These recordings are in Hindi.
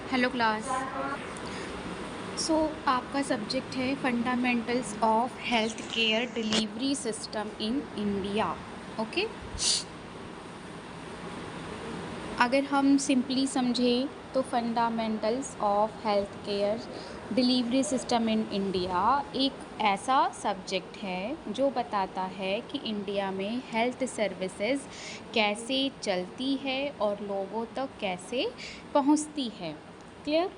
Hello class. सो आपका सब्जेक्ट है fundamentals of health care delivery system in India. Okay, अगर हम सिंपली समझें तो fundamentals of health care delivery system in India एक ऐसा सब्जेक्ट है जो बताता है कि इंडिया में हेल्थ सर्विसेज कैसे चलती है और लोगों तक कैसे पहुंचती है। क्लियर?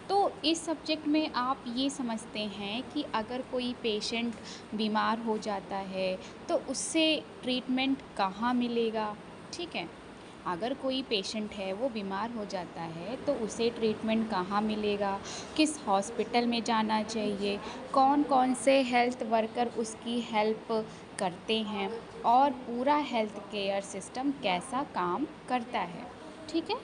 तो इस सब्जेक्ट में आप ये समझते हैं कि अगर कोई पेशेंट बीमार हो जाता है तो उससे ट्रीटमेंट कहाँ मिलेगा। ठीक है, अगर कोई पेशेंट है वो बीमार हो जाता है तो उसे ट्रीटमेंट कहाँ मिलेगा, किस हॉस्पिटल में जाना चाहिए, कौन कौन से हेल्थ वर्कर उसकी हेल्प करते हैं और पूरा हेल्थ केयर सिस्टम कैसा काम करता है। ठीक है,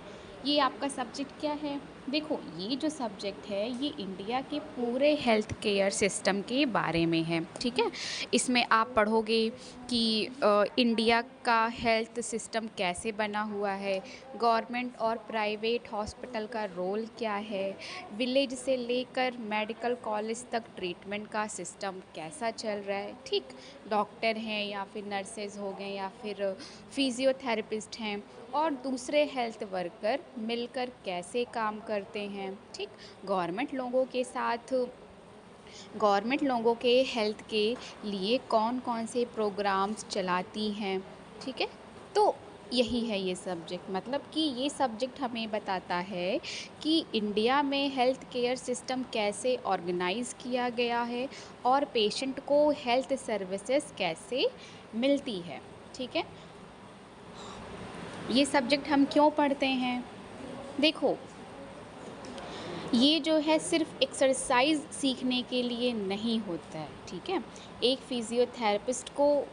ये आपका सब्जेक्ट क्या है। देखो, ये जो सब्जेक्ट है ये इंडिया के पूरे हेल्थ केयर सिस्टम के बारे में है। ठीक है, इसमें आप पढ़ोगे कि इंडिया का हेल्थ सिस्टम कैसे बना हुआ है, गवर्नमेंट और प्राइवेट हॉस्पिटल का रोल क्या है, विलेज से लेकर मेडिकल कॉलेज तक ट्रीटमेंट का सिस्टम कैसा चल रहा है। ठीक, डॉक्टर हैं या फिर नर्सेज हो गए या फिर फिजियोथेरेपिस्ट हैं और दूसरे हेल्थ वर्कर मिलकर कैसे काम करते हैं। ठीक, गवर्नमेंट लोगों के साथ गवर्नमेंट लोगों के हेल्थ के लिए कौन कौन से प्रोग्राम्स चलाती हैं। ठीक है, तो यही है ये सब्जेक्ट, मतलब कि ये सब्जेक्ट हमें बताता है कि इंडिया में हेल्थ केयर सिस्टम कैसे ऑर्गेनाइज़ किया गया है और पेशेंट को हेल्थ सर्विसेज कैसे मिलती है। ठीक है, ये सब्जेक्ट हम क्यों पढ़ते हैं। देखो, ये जो है सिर्फ एक्सरसाइज सीखने के लिए नहीं होता है। ठीक है, एक फिजियोथेरेपिस्ट को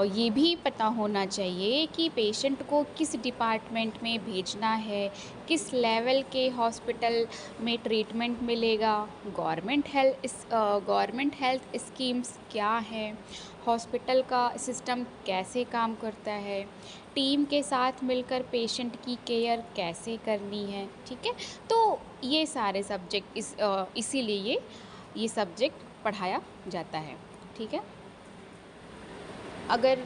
ये भी पता होना चाहिए कि पेशेंट को किस डिपार्टमेंट में भेजना है, किस लेवल के हॉस्पिटल में ट्रीटमेंट मिलेगा, गवर्नमेंट हेल्थ स्कीम्स क्या हैं, हॉस्पिटल का सिस्टम कैसे काम करता है, टीम के साथ मिलकर पेशेंट की केयर कैसे करनी है। ठीक है, तो ये सारे सब्जेक्ट इसीलिए ये सब्जेक्ट पढ़ाया जाता है। ठीक है, अगर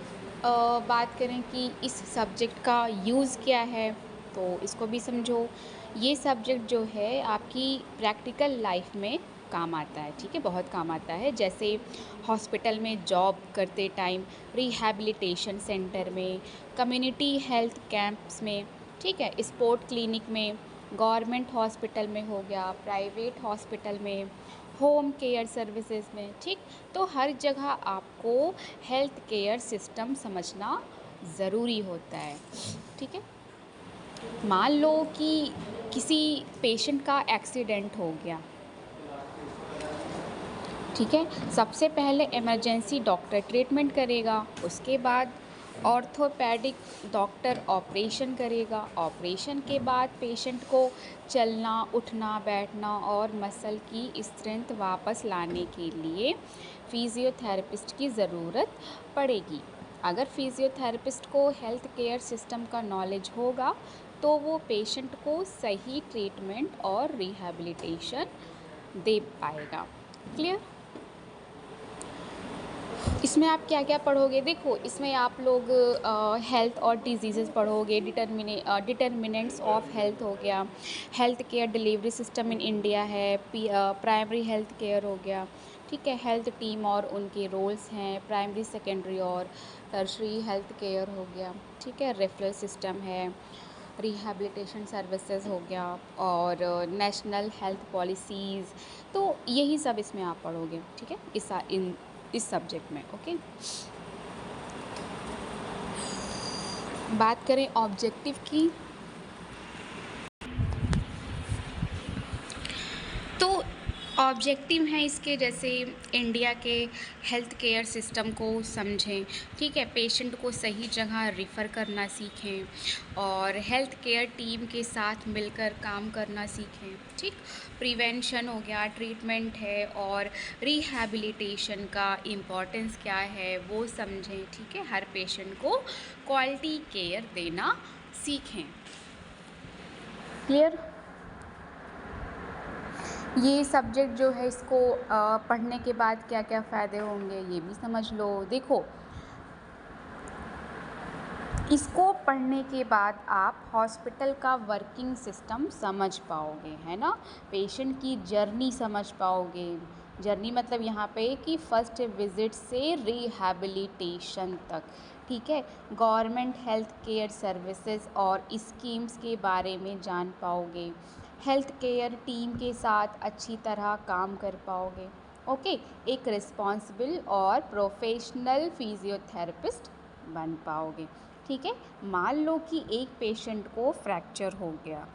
बात करें कि इस सब्जेक्ट का यूज़ क्या है तो इसको भी समझो। ये सब्जेक्ट जो है आपकी प्रैक्टिकल लाइफ में काम आता है। ठीक है, बहुत काम आता है, जैसे हॉस्पिटल में जॉब करते टाइम, रिहैबिलिटेशन सेंटर में, कम्युनिटी हेल्थ कैंप्स में। ठीक है, स्पोर्ट क्लिनिक में, गवर्नमेंट हॉस्पिटल में हो गया, प्राइवेट हॉस्पिटल में, होम केयर सर्विसेज में। ठीक, तो हर जगह आपको हेल्थ केयर सिस्टम समझना ज़रूरी होता है। ठीक है, मान लो कि किसी पेशेंट का एक्सीडेंट हो गया। ठीक है, सबसे पहले इमरजेंसी डॉक्टर ट्रीटमेंट करेगा, उसके बाद ऑर्थोपेडिक डॉक्टर ऑपरेशन करेगा, ऑपरेशन के बाद पेशेंट को चलना, उठना, बैठना और मसल की स्ट्रेंथ वापस लाने के लिए फिजियोथेरेपिस्ट की ज़रूरत पड़ेगी। अगर फिजियोथेरेपिस्ट को हेल्थ केयर सिस्टम का नॉलेज होगा तो वो पेशेंट को सही ट्रीटमेंट और रिहैबिलिटेशन दे पाएगा। क्लियर? इसमें आप क्या क्या पढ़ोगे। देखो, इसमें आप लोग हेल्थ और डिजीज़ेज़ पढ़ोगे, डिटर्मिनेंट्स ऑफ हेल्थ हो गया, health care delivery system in India है, प्राइमरी हेल्थ केयर हो गया। ठीक है, हेल्थ टीम और उनके रोल्स हैं, प्राइमरी सेकेंडरी और टर्शरी हेल्थ केयर हो गया। ठीक है, रेफरल सिस्टम है, रिहैबिलिटेशन सर्विसेज हो गया और नेशनल हेल्थ पॉलिसीज़। तो यही सब इसमें आप पढ़ोगे। ठीक है, इस सब्जेक्ट में। ओके, बात करें ऑब्जेक्टिव की, तो ऑब्जेक्टिव हैं इसके, जैसे इंडिया के हेल्थ केयर सिस्टम को समझें। ठीक है, पेशेंट को सही जगह रिफ़र करना सीखें और हेल्थ केयर टीम के साथ मिलकर काम करना सीखें। ठीक, प्रिवेंशन हो गया, ट्रीटमेंट है और रिहैबिलिटेशन का इम्पोर्टेंस क्या है वो समझें। ठीक है, हर पेशेंट को क्वालिटी केयर देना सीखें। क्लियर? ये सब्जेक्ट जो है इसको पढ़ने के बाद क्या क्या फ़ायदे होंगे ये भी समझ लो। देखो, इसको पढ़ने के बाद आप हॉस्पिटल का वर्किंग सिस्टम समझ पाओगे, है ना। पेशेंट की जर्नी समझ पाओगे। जर्नी मतलब यहाँ पे कि फ़र्स्ट विज़िट से रिहैबिलिटेशन तक, ठीक है। गवर्नमेंट हेल्थ केयर सर्विसेज और स्कीम्स के बारे में जान पाओगे। हेल्थ केयर टीम के साथ अच्छी तरह काम कर पाओगे। ओके, एक रिस्पॉन्सिबल और प्रोफेशनल फिजियोथेरेपिस्ट बन पाओगे, ठीक है। मान लो कि एक पेशेंट को फ्रैक्चर हो गया,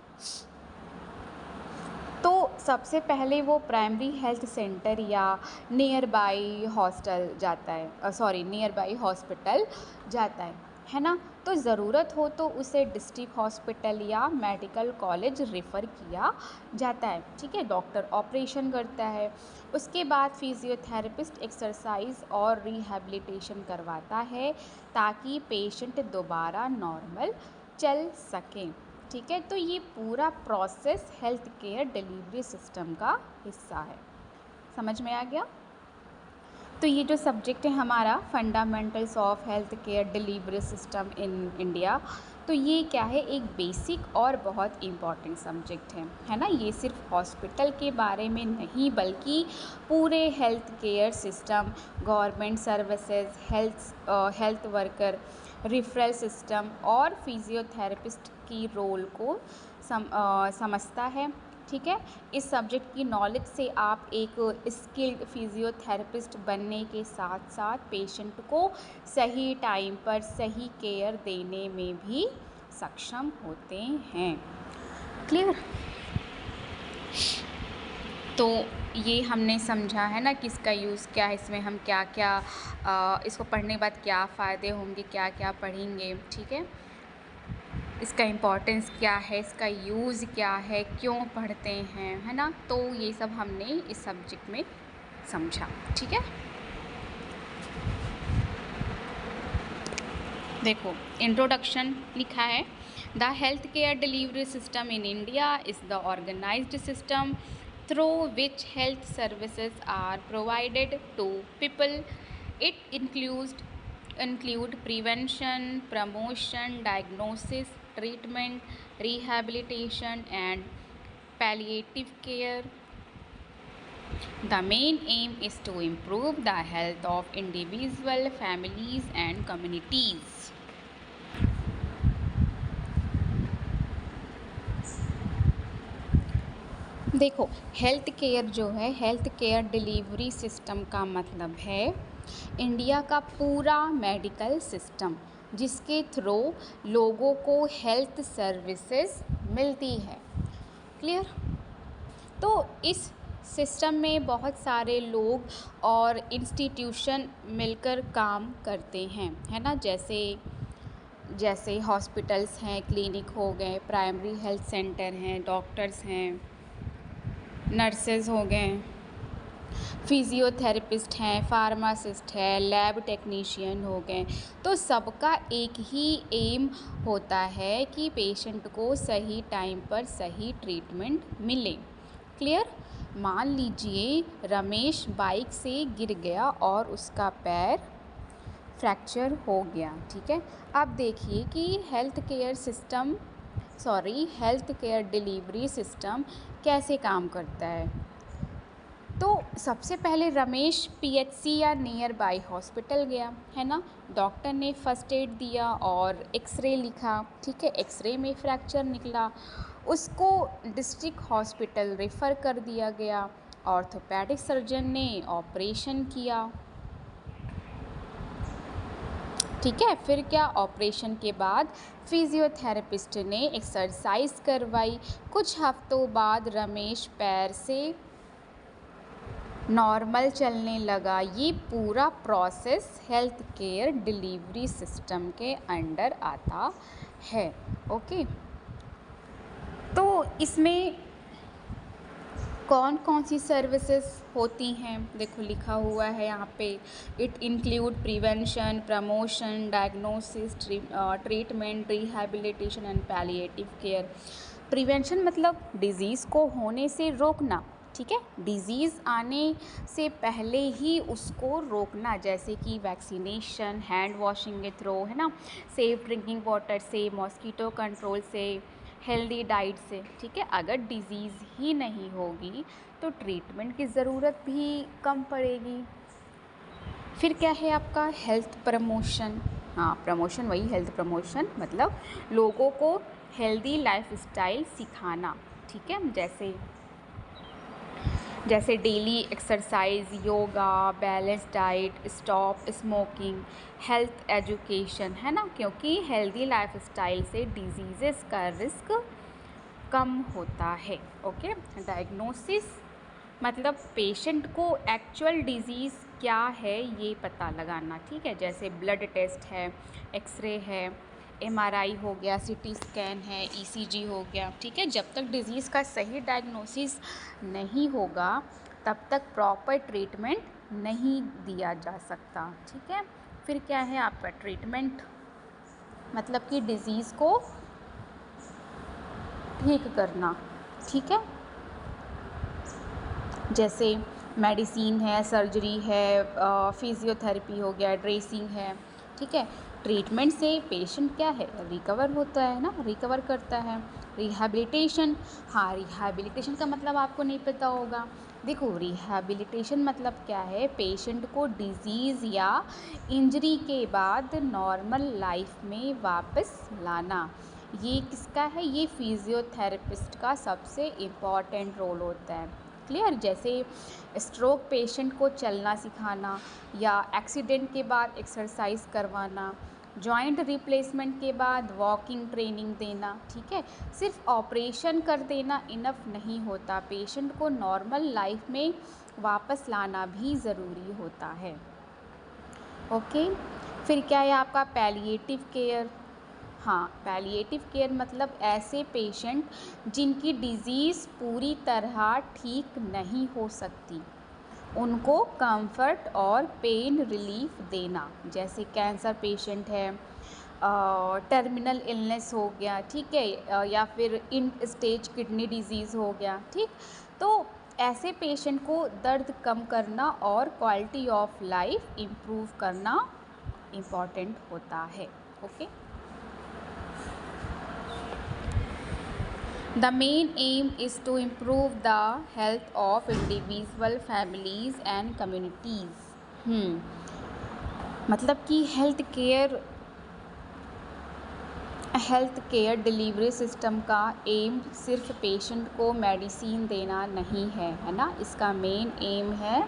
तो सबसे पहले वो प्राइमरी हेल्थ सेंटर या नियर बाई हॉस्टल जाता है, नियर बाई हॉस्पिटल जाता है ना। तो ज़रूरत हो तो उसे डिस्ट्रिक्ट हॉस्पिटल या मेडिकल कॉलेज रेफ़र किया जाता है, ठीक है। डॉक्टर ऑपरेशन करता है, उसके बाद फिजियोथेरेपिस्ट एक्सरसाइज और रिहैबिलिटेशन करवाता है ताकि पेशेंट दोबारा नॉर्मल चल सकें, ठीक है। तो ये पूरा process health care delivery system का हिस्सा है। समझ में आ गया? तो ये जो सब्जेक्ट है हमारा fundamentals of health care delivery system in India, तो ये क्या है, एक बेसिक और बहुत इम्पॉर्टेंट सब्जेक्ट है ना। ये सिर्फ हॉस्पिटल के बारे में नहीं बल्कि पूरे health care system, government services, health worker, referral system और फिजियोथेरेपिस्ट की रोल को समझता है, ठीक है। इस सब्जेक्ट की नॉलेज से आप एक स्किल्ड फिजियोथेरेपिस्ट बनने के साथ साथ पेशेंट को सही टाइम पर सही केयर देने में भी सक्षम होते हैं। क्लियर? तो ये हमने समझा है ना कि इसका यूज़ क्या है, इसमें हम क्या क्या इसको पढ़ने के बाद क्या फ़ायदे होंगे, क्या क्या पढ़ेंगे, ठीक है। इसका इम्पोर्टेंस क्या है, इसका यूज़ क्या है, क्यों पढ़ते हैं, है ना। तो ये सब हमने इस सब्जेक्ट में समझा, ठीक है। देखो, इंट्रोडक्शन लिखा है, the health care delivery system in India is the organised system through which health services are provided to people. It include prevention, promotion, diagnosis, treatment, rehabilitation, and palliative care. The main aim is to improve the health of individual, families, and communities. देखो, हेल्थ केयर जो है, हेल्थ केयर डिलीवरी सिस्टम का मतलब है इंडिया का पूरा मेडिकल सिस्टम जिसके थ्रू लोगों को हेल्थ सर्विसेज मिलती है। क्लियर? तो इस सिस्टम में बहुत सारे लोग और इंस्टीट्यूशन मिलकर काम करते हैं, है ना। जैसे हॉस्पिटल्स हैं, क्लिनिक हो गए, प्राइमरी हेल्थ सेंटर हैं, डॉक्टर्स हैं, नर्सेज हो गए, फिजियोथेरेपिस्ट हैं, फार्मासिस्ट है, लैब टेक्नीशियन हो गए। तो सबका एक ही एम होता है कि पेशेंट को सही टाइम पर सही ट्रीटमेंट मिले। क्लियर? मान लीजिए रमेश बाइक से गिर गया और उसका पैर फ्रैक्चर हो गया, ठीक है। अब देखिए कि हेल्थ केयर डिलीवरी सिस्टम कैसे काम करता है। तो सबसे पहले रमेश पीएचसी या नियर बाई हॉस्पिटल गया, है ना। डॉक्टर ने फर्स्ट एड दिया और एक्सरे लिखा, ठीक है। एक्सरे में फ्रैक्चर निकला, उसको डिस्ट्रिक्ट हॉस्पिटल रेफ़र कर दिया गया। ऑर्थोपेडिक सर्जन ने ऑपरेशन किया, ठीक है। फिर क्या, ऑपरेशन के बाद फिजियोथेरेपिस्ट ने एक्सरसाइज करवाई। कुछ हफ्तों बाद रमेश पैर से नॉर्मल चलने लगा। ये पूरा process health care delivery system के अंडर आता है। ओके, तो इसमें कौन कौन सी सर्विसेज होती हैं, देखो लिखा हुआ है यहाँ पे। It include prevention, promotion, diagnosis, treatment, rehabilitation and palliative care. Prevention मतलब डिजीज़ को होने से रोकना, ठीक है, डिजीज़ आने से पहले ही उसको रोकना, जैसे कि वैक्सीनेशन, हैंड वॉशिंग के थ्रू, है ना, सेफ ड्रिंकिंग वाटर से, मॉस्किटो कंट्रोल से, हेल्दी डाइट से, ठीक है। अगर डिज़ीज़ ही नहीं होगी तो ट्रीटमेंट की ज़रूरत भी कम पड़ेगी। फिर क्या है आपका हेल्थ प्रमोशन। हाँ, प्रमोशन वही हेल्थ प्रमोशन, मतलब लोगों को हेल्दी लाइफस्टाइल सिखाना, ठीक है, जैसे daily exercise, yoga, balance diet, stop smoking, health education, है ना, क्योंकि हेल्दी लाइफस्टाइल से डिजीज़ेस का रिस्क कम होता है। ओके, डायग्नोसिस मतलब पेशेंट को एक्चुअल डिजीज़ क्या है ये पता लगाना, ठीक है, जैसे ब्लड टेस्ट है, एक्सरे है, एमआरआई हो गया, सीटी स्कैन है, ईसीजी हो गया, ठीक है। जब तक डिज़ीज़ का सही डायग्नोसिस नहीं होगा तब तक प्रॉपर ट्रीटमेंट नहीं दिया जा सकता, ठीक है। फिर क्या है आपका ट्रीटमेंट, मतलब कि डिज़ीज़ को ठीक करना, ठीक है, जैसे मेडिसिन है, सर्जरी है, फिजियोथेरेपी हो गया, ड्रेसिंग है, ठीक है। ट्रीटमेंट से पेशेंट क्या है, रिकवर होता है ना, रिकवर करता है। रिहैबिलिटेशन, हाँ, रिहैबिलिटेशन का मतलब आपको नहीं पता होगा। देखो, रिहैबिलिटेशन मतलब क्या है, पेशेंट को डिजीज़ या इंजरी के बाद नॉर्मल लाइफ में वापस लाना। ये किसका है, ये फिजियोथेरेपिस्ट का सबसे इम्पॉर्टेंट रोल होता है। क्लियर, जैसे स्ट्रोक पेशेंट को चलना सिखाना या एक्सीडेंट के बाद एक्सरसाइज करवाना, जॉइंट रिप्लेसमेंट के बाद वॉकिंग ट्रेनिंग देना, ठीक है। सिर्फ ऑपरेशन कर देना इनफ नहीं होता, पेशेंट को नॉर्मल लाइफ में वापस लाना भी ज़रूरी होता है। ओके, फिर क्या है आपका पैलिएटिव केयर। हाँ, पैलिएटिव केयर मतलब ऐसे पेशेंट जिनकी डिज़ीज़ पूरी तरह ठीक नहीं हो सकती, उनको कंफर्ट और पेन रिलीफ देना, जैसे कैंसर पेशेंट है, टर्मिनल इलनेस हो गया, ठीक है, या फिर इन स्टेज किडनी डिजीज़ हो गया, ठीक। तो ऐसे पेशेंट को दर्द कम करना और क्वालिटी ऑफ लाइफ इम्प्रूव करना इम्पॉर्टेंट होता है। Okay, The main aim is to improve the health of individual, families and communities. मतलब कि हेल्थ केयर डिलीवरी सिस्टम का एम सिर्फ पेशेंट को मेडिसिन देना नहीं है, है ना। इसका मेन एम है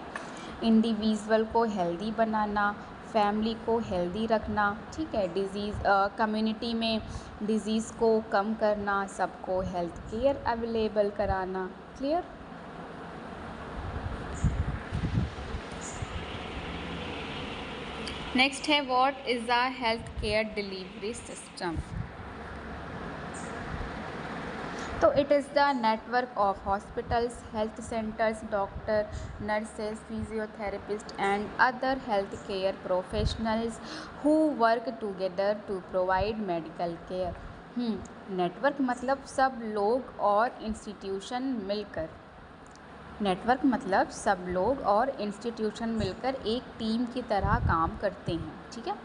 इंडिविजुअल को हेल्दी बनाना, फैमिली को हेल्दी रखना, ठीक है, कम्युनिटी में डिज़ीज़ को कम करना, सबको हेल्थ केयर अवेलेबल कराना। क्लियर। नेक्स्ट है what is the health care delivery system. तो it is the network of hospitals, health centres, doctor, nurses, physiotherapist and other health care professionals who work together to provide medical care. Network मतलब सब लोग और इंस्टीट्यूशन मिलकर, नेटवर्क मतलब सब लोग और इंस्टीट्यूशन मिलकर एक टीम की तरह काम करते हैं, ठीक है।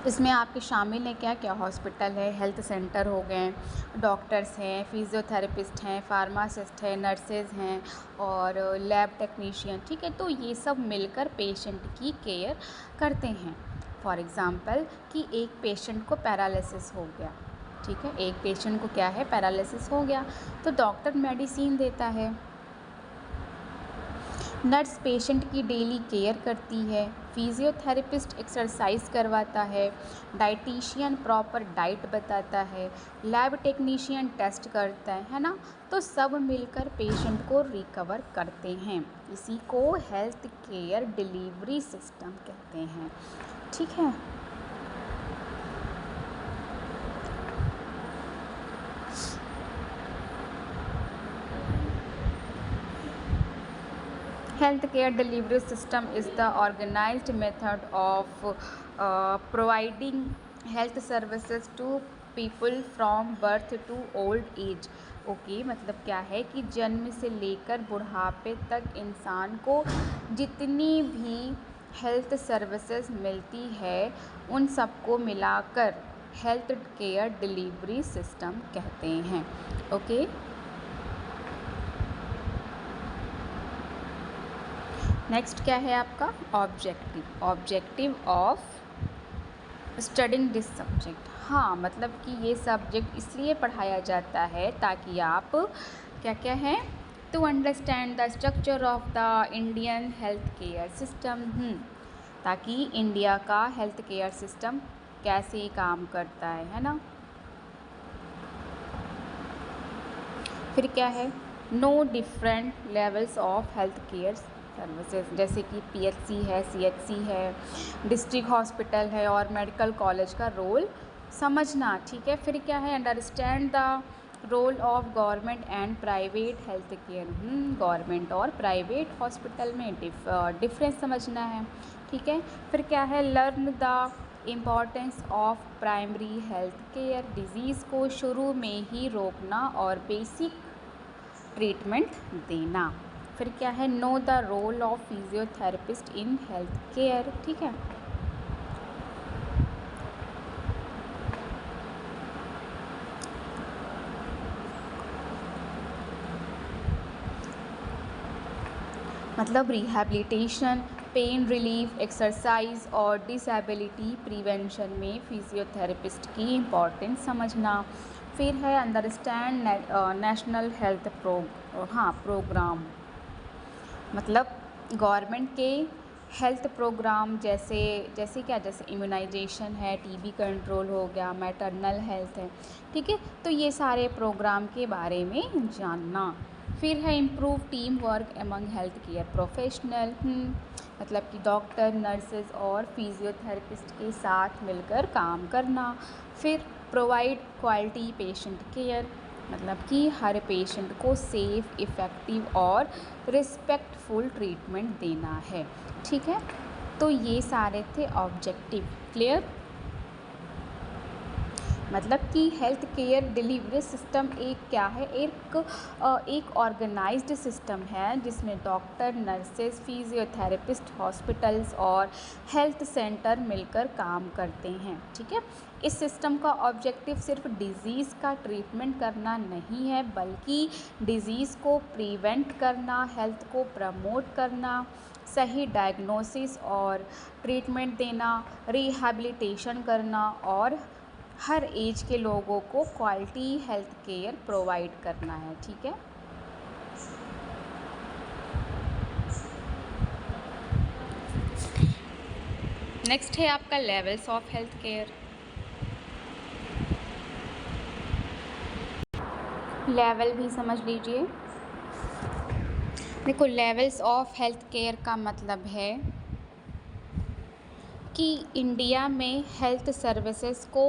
इसमें आपके शामिल हैं क्या क्या, हॉस्पिटल है, हेल्थ सेंटर हो गए, डॉक्टर्स हैं, फिजियोथेरेपिस्ट हैं, फार्मासिस्ट हैं, नर्सेज हैं और लैब टेक्नीशियन, ठीक है। तो ये सब मिलकर पेशेंट की केयर करते हैं। फॉर एग्ज़ाम्पल कि एक पेशेंट को पैरालिसिस हो गया, ठीक है, एक पेशेंट को क्या है, पैरालिसिस हो गया, तो डॉक्टर मेडिसिन देता है, नर्स पेशेंट की डेली केयर करती है, फिजियोथेरेपिस्ट एक्सरसाइज करवाता है, डाइटिशियन प्रॉपर डाइट बताता है, लैब टेक्नीशियन टेस्ट करता है ना। तो सब मिलकर पेशेंट को रिकवर करते हैं, इसी को हेल्थ केयर डिलीवरी सिस्टम कहते हैं, ठीक है। Healthcare delivery system is the organized method of providing health services to people from birth to old age. Okay मतलब क्या है कि जन्म से लेकर बुढ़ापे तक इंसान को जितनी भी हेल्थ सर्विसेज मिलती है उन सबको मिलाकर हेल्थ केयर डिलीवरी सिस्टम कहते हैं. ओके. नेक्स्ट क्या है आपका objective of studying this subject. हाँ मतलब कि ये सब्जेक्ट इसलिए पढ़ाया जाता है ताकि आप क्या क्या है to understand the structure of the Indian health care system. ताकि इंडिया का हेल्थ केयर सिस्टम कैसे काम करता है ना. फिर क्या है know different levels of health care services, जैसे कि पीएचसी है, सीएचसी है, डिस्ट्रिक्ट हॉस्पिटल है और मेडिकल कॉलेज का रोल समझना. ठीक है. फिर क्या है understand the role of government and private health care. Government और प्राइवेट हॉस्पिटल में डिफरेंस समझना है. ठीक है. फिर क्या है learn the importance of primary health care. Disease को शुरू में ही रोकना और बेसिक ट्रीटमेंट देना. फिर क्या है know the role of physiotherapist in health care. ठीक है. मतलब रिहैबिलिटेशन, पेन रिलीफ, एक्सरसाइज और डिसेबिलिटी प्रिवेंशन में फिजियोथेरेपिस्ट की इम्पोर्टेंस समझना. फिर है अंडरस्टैंड नेशनल हेल्थ प्रोग्राम. मतलब गवर्नमेंट के हेल्थ प्रोग्राम जैसे इम्यूनाइजेशन है, टीबी कंट्रोल हो गया, मैटरनल हेल्थ है. ठीक है. तो ये सारे प्रोग्राम के बारे में जानना. फिर है improve team work among health care professional. मतलब कि डॉक्टर, नर्सेज और फिजियोथेरेपिस्ट के साथ मिलकर काम करना. फिर प्रोवाइड क्वालिटी पेशेंट केयर. मतलब कि हर पेशेंट को सेफ़, इफ़ेक्टिव और रिस्पेक्टफुल ट्रीटमेंट देना है. ठीक है. तो ये सारे थे ऑब्जेक्टिव. क्लियर. मतलब कि हेल्थ केयर डिलीवरी सिस्टम एक ऑर्गेनाइज्ड सिस्टम है जिसमें डॉक्टर, नर्सेज, फिजियोथेरेपिस्ट, हॉस्पिटल्स और हेल्थ सेंटर मिलकर काम करते हैं. ठीक है. इस सिस्टम का ऑब्जेक्टिव सिर्फ डिज़ीज़ का ट्रीटमेंट करना नहीं है बल्कि डिज़ीज़ को प्रिवेंट करना, हेल्थ को प्रमोट करना, सही डायग्नोसिस और ट्रीटमेंट देना, रिहैबिलिटेशन करना और हर एज के लोगों को क्वालिटी हेल्थ केयर प्रोवाइड करना है. ठीक है. नेक्स्ट है आपका levels of health care. Level भी समझ लीजिए. देखो लेवल्स ऑफ हेल्थ केयर का मतलब है कि इंडिया में हेल्थ सर्विसेज को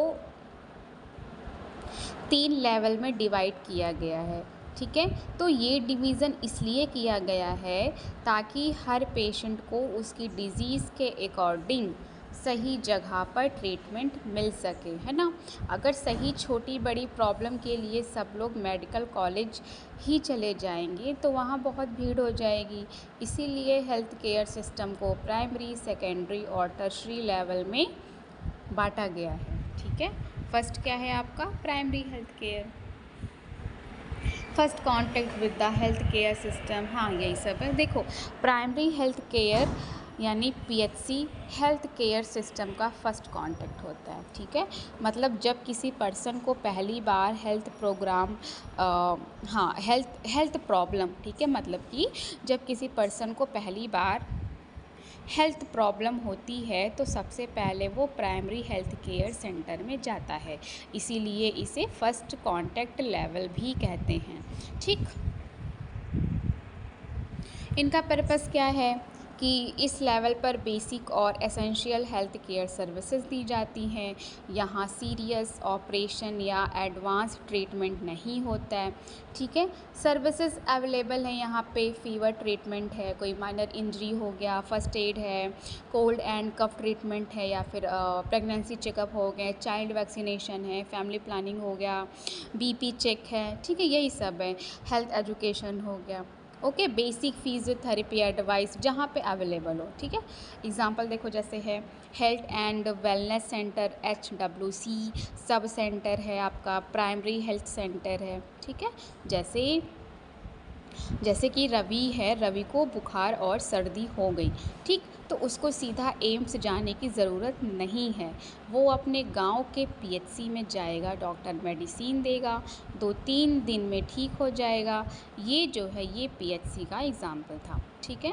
3 लेवल में डिवाइड किया गया है. ठीक है. तो ये डिवीज़न इसलिए किया गया है ताकि हर पेशेंट को उसकी डिज़ीज़ के अकॉर्डिंग सही जगह पर ट्रीटमेंट मिल सके, है ना. अगर सही छोटी बड़ी प्रॉब्लम के लिए सब लोग मेडिकल कॉलेज ही चले जाएंगे तो वहाँ बहुत भीड़ हो जाएगी. इसीलिए हेल्थ केयर सिस्टम को प्राइमरी, सेकेंडरी और टर्शरी लेवल में बांटा गया है. ठीक है. फर्स्ट क्या है आपका primary health care. First contact with the health care system. हाँ यही सब है. देखो प्राइमरी हेल्थ केयर यानी पीएचसी हेल्थ केयर सिस्टम का फर्स्ट कॉन्टैक्ट होता है. ठीक है. मतलब जब किसी पर्सन को पहली बार हेल्थ प्रॉब्लम, ठीक है, मतलब कि जब किसी पर्सन को पहली बार हेल्थ प्रॉब्लम होती है तो सबसे पहले वो प्राइमरी हेल्थ केयर सेंटर में जाता है. इसीलिए इसे फर्स्ट कॉन्टैक्ट लेवल भी कहते हैं. ठीक. इनका पर्पस क्या है कि इस लेवल पर बेसिक और एसेंशियल हेल्थ केयर सर्विसेज दी जाती हैं। यहाँ सीरियस ऑपरेशन या एडवांस ट्रीटमेंट नहीं होता है, ठीक है। सर्विसेज अवेलेबल हैं यहाँ पे, फीवर ट्रीटमेंट है, कोई माइनर इंजरी हो गया, फर्स्ट एड है, कोल्ड एंड कफ ट्रीटमेंट है, या फिर प्रेगनेंसी चेकअप हो गए, चाइल्ड वैक्सीनेशन है, फैमिली प्लानिंग हो गया, बीपी चेक है, ठीक है, यही सब है। हेल्थ एजुकेशन हो गया, ओके। बेसिक फिजियोथेरेपी एडवाइस जहाँ पे अवेलेबल हो, ठीक है। एग्जांपल देखो, जैसे है health and wellness centre HWC, sub centre है आपका, प्राइमरी हेल्थ सेंटर है, ठीक है। जैसे कि रवि है, रवि को बुखार और सर्दी हो गई, ठीक, तो उसको सीधा एम्स जाने की ज़रूरत नहीं है। वो अपने गांव के PHC में जाएगा, डॉक्टर मेडिसिन देगा, 2-3 दिन में ठीक हो जाएगा। ये जो है ये PHC का एग्ज़ाम्पल था, ठीक है।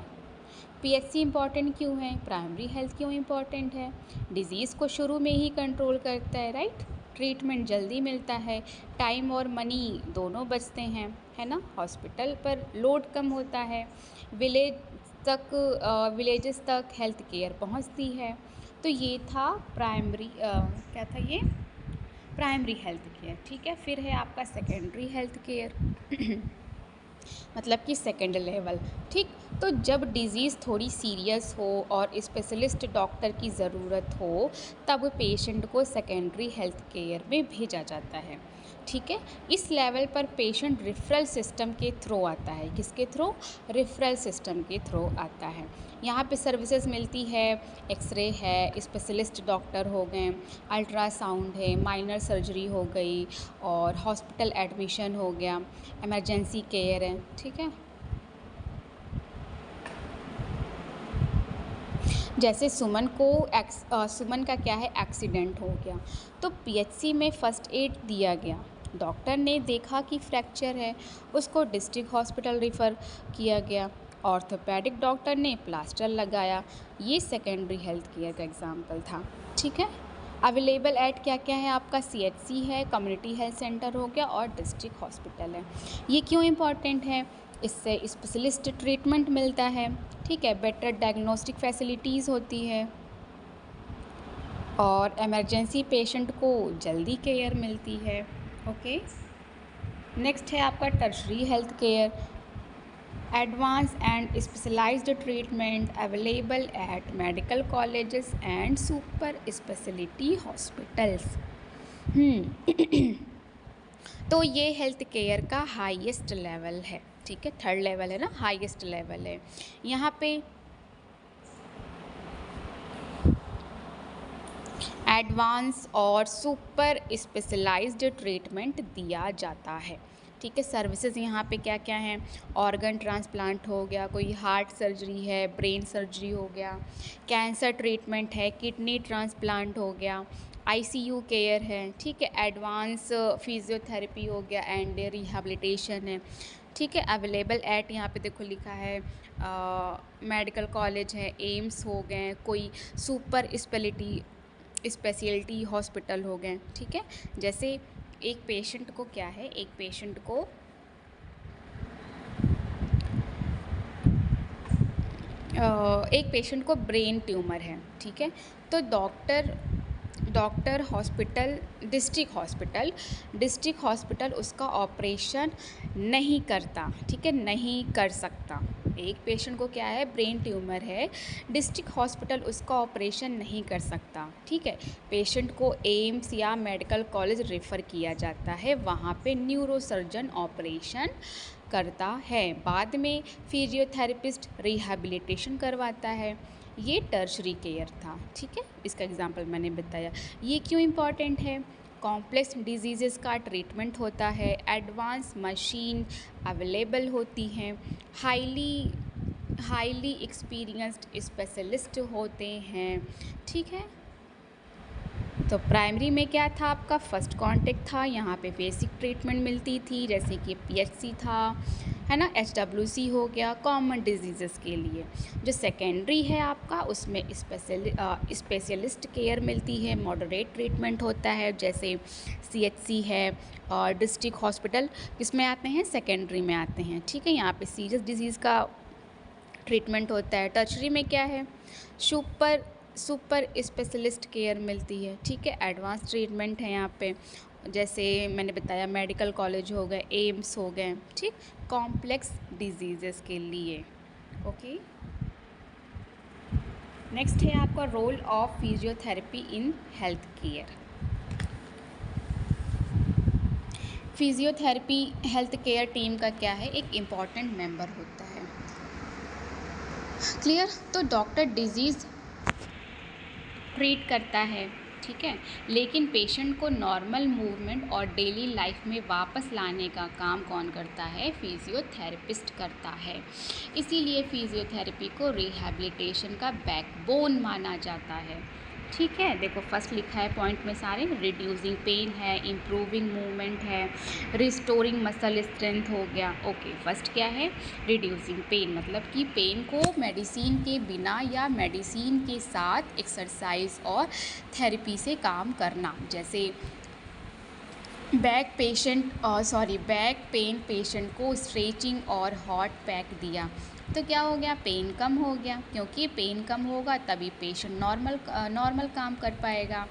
PHC इम्पॉर्टेंट क्यों है, प्राइमरी हेल्थ क्यों इम्पॉर्टेंट है? डिज़ीज़ को शुरू में ही कंट्रोल करता है, राइट। ट्रीटमेंट जल्दी मिलता है, टाइम और मनी दोनों बचते हैं, है ना। हॉस्पिटल पर लोड कम होता है, विलेजेस तक हेल्थ केयर पहुंचती है। तो ये था प्राइमरी क्या था ये, प्राइमरी हेल्थ केयर, ठीक है। फिर है आपका सेकेंडरी हेल्थ केयर मतलब कि सेकेंड लेवल, ठीक। तो जब डिज़ीज़ थोड़ी सीरियस हो और स्पेशलिस्ट डॉक्टर की ज़रूरत हो, तब पेशेंट को सेकेंडरी हेल्थ केयर में भेजा जाता है, ठीक है। इस लेवल पर पेशेंट रेफरल सिस्टम के थ्रू आता है, किसके थ्रू, रेफरल सिस्टम के थ्रू आता है। यहाँ पे सर्विसेज मिलती है, एक्सरे है, स्पेशलिस्ट डॉक्टर हो गए, अल्ट्रासाउंड है, माइनर सर्जरी हो गई, और हॉस्पिटल एडमिशन हो गया, इमरजेंसी केयर है, ठीक है। जैसे सुमन का क्या है, एक्सीडेंट हो गया, तो PHC में फ़र्स्ट एड दिया गया, डॉक्टर ने देखा कि फ्रैक्चर है, उसको डिस्ट्रिक्ट हॉस्पिटल रेफ़र किया गया, ऑर्थोपेडिक डॉक्टर ने प्लास्टर लगाया। ये सेकेंडरी हेल्थ केयर का एग्जाम्पल था, ठीक है। अवेलेबल एट क्या क्या है आपका, CHC है, कम्युनिटी हेल्थ सेंटर हो गया, और डिस्ट्रिक्ट हॉस्पिटल है। ये क्यों इम्पॉर्टेंट है, इससे स्पेशलिस्ट ट्रीटमेंट मिलता है, ठीक है, बेटर डायग्नोस्टिक फैसिलिटीज़ होती है, और इमरजेंसी पेशेंट को जल्दी केयर मिलती है, ओके। नेक्स्ट है आपका tertiary health care, advance and specialised treatment available at medical colleges and super speciality hospitals. तो ये हेल्थ केयर का हाईएस्ट लेवल है, ठीक है, थर्ड लेवल है ना, हाईएस्ट लेवल है। यहाँ पे एडवांस और सुपर स्पेशलाइज्ड ट्रीटमेंट दिया जाता है, ठीक है। सर्विसेज यहाँ पे क्या क्या हैं, ऑर्गन ट्रांसप्लांट हो गया, कोई हार्ट सर्जरी है, ब्रेन सर्जरी हो गया, कैंसर ट्रीटमेंट है, किडनी ट्रांसप्लांट हो गया, ICU केयर है, ठीक है, एडवांस फिजियोथेरेपी हो गया, एंड रिहैबिलिटेशन है, ठीक है। अवेलेबल एट यहाँ पे देखो लिखा है, मेडिकल कॉलेज है, एम्स हो गए, कोई सुपर स्पेशलिटी हॉस्पिटल हो गए, ठीक है। जैसे एक पेशेंट को क्या है, एक पेशेंट को ब्रेन ट्यूमर है, ठीक है, तो डॉक्टर हॉस्पिटल डिस्ट्रिक्ट हॉस्पिटल उसका ऑपरेशन नहीं करता, ठीक है, नहीं कर सकता। एक पेशेंट को क्या है, ब्रेन ट्यूमर है, डिस्ट्रिक्ट हॉस्पिटल उसका ऑपरेशन नहीं कर सकता, ठीक है। पेशेंट को एम्स या मेडिकल कॉलेज रेफ़र किया जाता है, वहाँ पे न्यूरोसर्जन ऑपरेशन करता है, बाद में फिजियोथेरेपिस्ट रिहैबिलिटेशन करवाता है। ये टर्शरी केयर था, ठीक है, इसका एग्जांपल मैंने बताया। ये क्यों इम्पॉर्टेंट है, कॉम्प्लेक्स डिजीज़ का ट्रीटमेंट होता है, एडवांस मशीन अवेलेबल होती हैं, हाईली एक्सपीरियंस्ड स्पेशलिस्ट होते हैं, ठीक है। तो प्राइमरी में क्या था आपका, फर्स्ट कांटेक्ट था, यहाँ पे बेसिक ट्रीटमेंट मिलती थी, जैसे कि PHC था, है ना, HWC हो गया कॉमन डिजीज़ के लिए। जो सेकेंडरी है आपका, उसमें स्पेशलिस्ट केयर मिलती है, मॉडरेट ट्रीटमेंट होता है, जैसे CHC है, और डिस्ट्रिक्ट हॉस्पिटल किस में आते हैं, सेकेंडरी में आते हैं, ठीक है। यहाँ पे सीरियस डिजीज़ का ट्रीटमेंट होता है। टर्शरी में क्या है, सुपर सुपर स्पेशलिस्ट केयर मिलती है, ठीक है। एडवांस ट्रीटमेंट है यहाँ पे, जैसे मैंने बताया मेडिकल कॉलेज हो गए, एम्स हो गए, ठीक, कॉम्प्लेक्स डिजीज़ेस के लिए। ओके, नेक्स्ट है आपका role of physiotherapy in health care. Physiotherapy health care team का क्या है, एक इम्पॉर्टेंट मेंबर होता है। क्लियर। तो डॉक्टर डिजीज़ ट्रीट करता है, ठीक है, लेकिन पेशेंट को नॉर्मल मूवमेंट और डेली लाइफ में वापस लाने का काम कौन करता है, फिजियोथेरेपिस्ट करता है। इसीलिए फिजियोथेरेपी को रिहैबिलिटेशन का बैकबोन माना जाता है, ठीक है। देखो फर्स्ट लिखा है पॉइंट में सारे, रिड्यूसिंग पेन है, इम्प्रूविंग मूवमेंट है, रिस्टोरिंग मसल स्ट्रेंथ हो गया। ओके, फर्स्ट क्या है, रिड्यूसिंग पेन, मतलब कि पेन को मेडिसिन के बिना या मेडिसिन के साथ एक्सरसाइज और थेरेपी से काम करना। जैसे बैक पेन पेशेंट को स्ट्रेचिंग और हॉट पैक दिया तो क्या हो गया, पेन कम हो गया, क्योंकि पेन कम होगा तभी पेशेंट नॉर्मल काम कर पाएगा।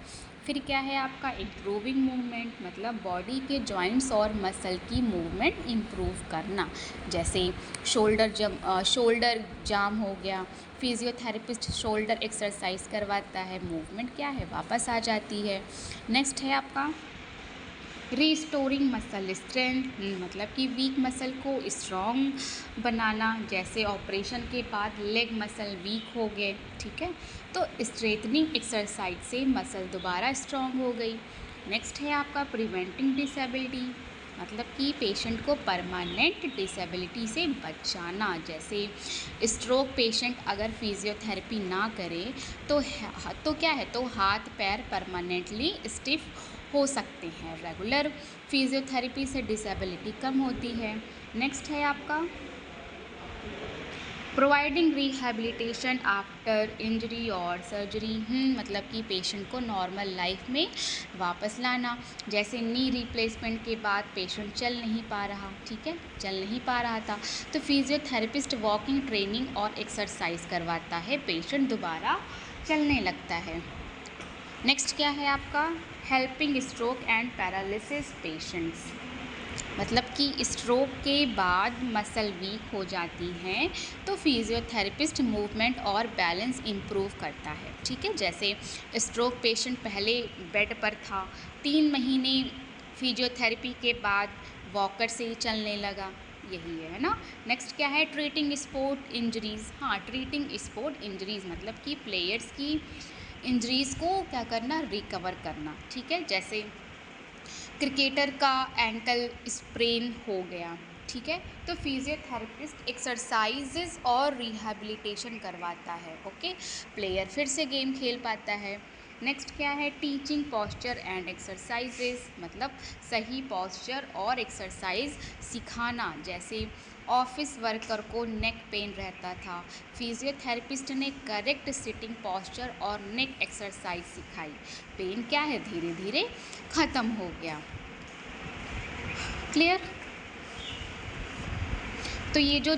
फिर क्या है आपका इम्प्रूविंग मूवमेंट, मतलब बॉडी के जॉइंट्स और मसल की मूवमेंट इम्प्रूव करना। जैसे शोल्डर जाम हो गया, फिजियोथेरेपिस्ट शोल्डर एक्सरसाइज करवाता है, मूवमेंट क्या है वापस आ जाती है। नेक्स्ट है आपका रीस्टोरिंग मसल स्ट्रेंथ, मतलब कि वीक मसल को स्ट्रॉन्ग बनाना। जैसे ऑपरेशन के बाद लेग मसल वीक हो गए, ठीक है, तो स्ट्रेटनिंग एक्सरसाइज से मसल दोबारा स्ट्रॉन्ग हो गई। नेक्स्ट है आपका प्रिवेंटिंग डिसेबिलिटी, मतलब कि पेशेंट को परमानेंट डिसेबिलिटी से बचाना। जैसे स्ट्रोक पेशेंट अगर फिजियोथेरेपी ना करे तो क्या है, तो हाथ पैर परमानेंटली स्टिफ हो सकते हैं। रेगुलर फिजियोथेरेपी से डिसेबिलिटी कम होती है। नेक्स्ट है आपका प्रोवाइडिंग रिहैबिलिटेशन आफ्टर इंजरी और सर्जरी, मतलब कि पेशेंट को नॉर्मल लाइफ में वापस लाना। जैसे नी रिप्लेसमेंट के बाद पेशेंट चल नहीं पा रहा, ठीक है, चल नहीं पा रहा था, तो फिजियोथेरेपिस्ट वॉकिंग ट्रेनिंग और एक्सरसाइज करवाता है, पेशेंट दोबारा चलने लगता है। नेक्स्ट क्या है आपका helping stroke and paralysis patients, मतलब कि स्ट्रोक के बाद मसल वीक हो जाती हैं तो फिजियोथेरेपिस्ट मूवमेंट और बैलेंस इम्प्रूव करता है, ठीक है। जैसे स्ट्रोक पेशेंट पहले बेड पर था, 3 महीने फिजियोथेरेपी के बाद वॉकर से ही चलने लगा, यही है ना। नेक्स्ट क्या है ट्रीटिंग स्पोर्ट इंजरीज़, हाँ, ट्रीटिंग स्पोर्ट इंजरीज़ मतलब कि प्लेयर्स की इंजरीज़ को क्या करना, रिकवर करना, ठीक है। जैसे क्रिकेटर का एंकल स्प्रेन हो गया, ठीक है, तो फिजियोथेरेपिस्ट एक्सरसाइजेज और रिहैबिलिटेशन करवाता है, ओके, प्लेयर फिर से गेम खेल पाता है। नेक्स्ट क्या है टीचिंग पॉस्चर एंड एक्सरसाइजेज, मतलब सही पॉस्चर और एक्सरसाइज सिखाना। जैसे ऑफिस वर्कर को नेक पेन रहता था, फिजियोथेरेपिस्ट ने करेक्ट सिटिंग पॉस्चर और नेक एक्सरसाइज सिखाई, पेन क्या है धीरे धीरे ख़त्म हो गया। क्लियर। तो ये जो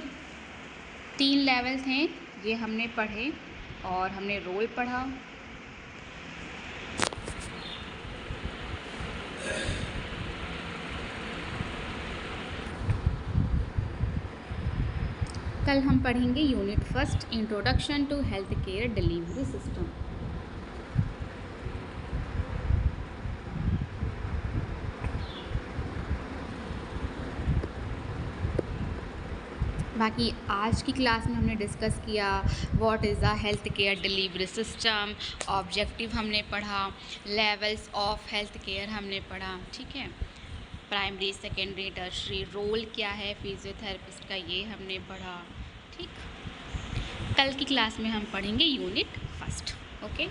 3 लेवल्स हैं ये हमने पढ़े और हमने रोल पढ़ा। कल हम पढ़ेंगे unit first introduction to health care delivery system. बाकी आज की क्लास में हमने डिस्कस किया what is the health care delivery system, objective हमने पढ़ा, लेवल्स ऑफ हेल्थ केयर हमने पढ़ा, ठीक है, प्राइमरी सेकेंडरी टर्शरी, रोल क्या है फिजियोथेरेपिस्ट का ये हमने पढ़ा, ठीक। कल की क्लास में हम पढ़ेंगे यूनिट फर्स्ट, ओके।